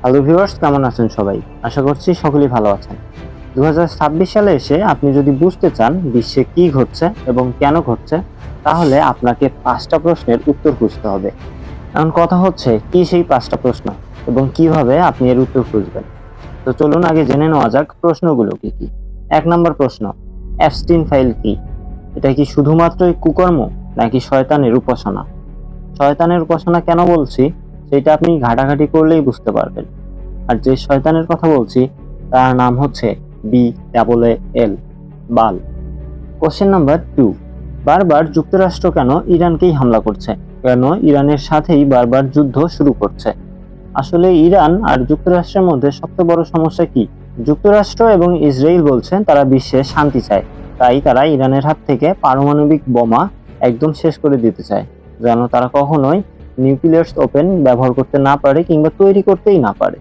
Hello viewers, কেমন আছেন সবাই? আশা করছি সকলেই ভালো আছেন। 2026 সালে এসে আপনি যদি বুঝতে চান বিশ্বে কি ঘটছে এবং কেন ঘটছে, তাহলে আপনাকে 5টা প্রশ্নের উত্তর খুঁজতে হবে। এখন কথা হচ্ছে কি সেই 5টা প্রশ্ন এবং কিভাবে আপনি এর উত্তর খুঁজবেন। তো চলুন আগে জেনে নেওয়া যাক প্রশ্নগুলো কি কি। 1 নম্বর প্রশ্ন, অ্যাপস্টিন ফাইল কি? এটা কি শুধুমাত্রই কুকর্ম নাকি শয়তানের উপাসনা? শয়তানের উপাসনা কেন বলছি সেটা আপনি ঘাটাঘাটি করলেই বুঝতে পারবেন। আর যে শয়তানের কথা বলছি তার নাম হচ্ছে BAAL, বাল। কোশ্চেন নাম্বার 2, বারবার যুক্তরাষ্ট্র কেন ইরানকেই হামলা করছে? কেন ইরানের সাথেই বারবার যুদ্ধ শুরু করছে? আসলে ইরান আর যুক্তরাষ্ট্রের মধ্যে সবচেয়ে বড় সমস্যা কি? যুক্তরাষ্ট্র এবং ইসরায়েল বলছেন তারা বিশ্বে শান্তি চায়, তাই তারা ইরানের হাত থেকে পারমাণবিক বোমা একদম শেষ করে দিতে চায়, যেন তারা কখনোই নিউক্লিয়ার ওপেন ব্যবহার করতে না পারে কিংবা তৈরি করতেই না পারে।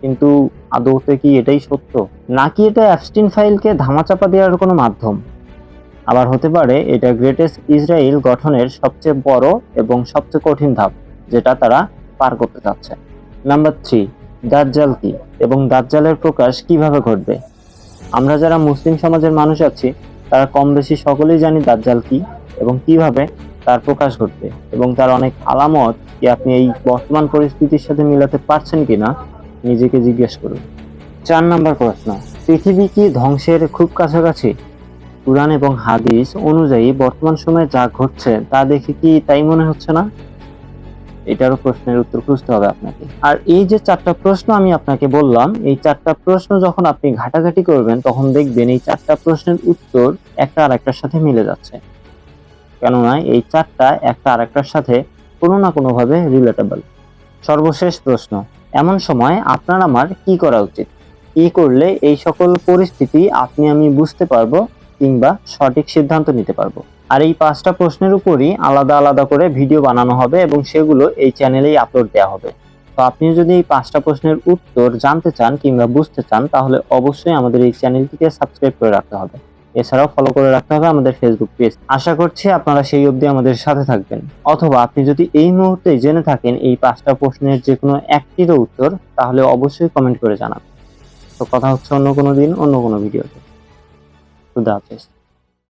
কিন্তু আদৌতে কি এটাই সত্য, নাকি এটা অ্যাপস্টিন ফাইলকে ধামাচাপা দেওয়ার কোনো মাধ্যম? আবার হতে পারে এটা গ্রেটেস্ট ইসরায়েল গঠনের সবচেয়ে বড় এবং সবচেয়ে কঠিন ধাপ, যেটা তারা পার করতে চাচ্ছে। নাম্বার 3, দাজ্জাল কি এবং দাজ্জালের প্রকাশ কিভাবে ঘটবে? আমরা যারা মুসলিম সমাজের মানুষ আছি তারা কম বেশি সকলেই জানি দাজ্জাল কি এবং কিভাবে তার প্রকাশ ঘটবে, এবং তার অনেক আলামত কি আপনি এই বর্তমান পরিস্থিতির সাথে মিলাতে পারছেন কিনা নিজেকে জিজ্ঞেস করুন। 4 নম্বর প্রশ্ন, পৃথিবী কি ধ্বংসের খুব কাছাকাছি? কুরআন এবং হাদিস অনুযায়ী বর্তমান সময়ে যা ঘটছে তা দেখে কি তাই মনে হচ্ছে না? এটারও প্রশ্নের উত্তর খুঁজতে হবে আপনাকে। আর এই যে 4টা প্রশ্ন আমি আপনাকে বললাম, এই 4টা প্রশ্ন যখন আপনি ঘাটাঘাটি করবেন তখন দেখবেন এই 4টা প্রশ্নের উত্তর একটা আরেকটার সাথে মিলে যাচ্ছে। কেননা এই 4টা একটা আরেকটার সাথে কোনো না কোনোভাবে রিলেটেবল। সর্বশেষ প্রশ্ন, এমন সময় আপনার আমার কি করা উচিত? কি করলে এই সকল পরিস্থিতি আপনি আমি বুঝতে পারবো কিংবা সঠিক সিদ্ধান্ত নিতে পারবো? আর এই 5টা প্রশ্নের উপরই আলাদা আলাদা করে ভিডিও বানানো হবে এবং সেগুলো এই চ্যানেলেই আপলোড দেওয়া হবে। তো আপনি যদি এই 5টা প্রশ্নের উত্তর জানতে চান কিংবা বুঝতে চান তাহলে অবশ্যই আমাদের এই চ্যানেলটিকে সাবস্ক্রাইব করে রাখতে হবে। এছাড়াও ফলো করে রাখতে হবে আমাদের ফেসবুক পেজ। আশা করছি আপনারা সেই অবধি আমাদের সাথে থাকবেন। অথবা আপনি যদি এই মুহূর্তে জেনে থাকেন এই 5টা প্রশ্নের যে কোনো একটিরও উত্তর, তাহলে অবশ্যই কমেন্ট করে জানাবেন। তো কথা হচ্ছে অন্য কোনো দিন অন্য কোনো ভিডিওতে। খুদা হাফেজ।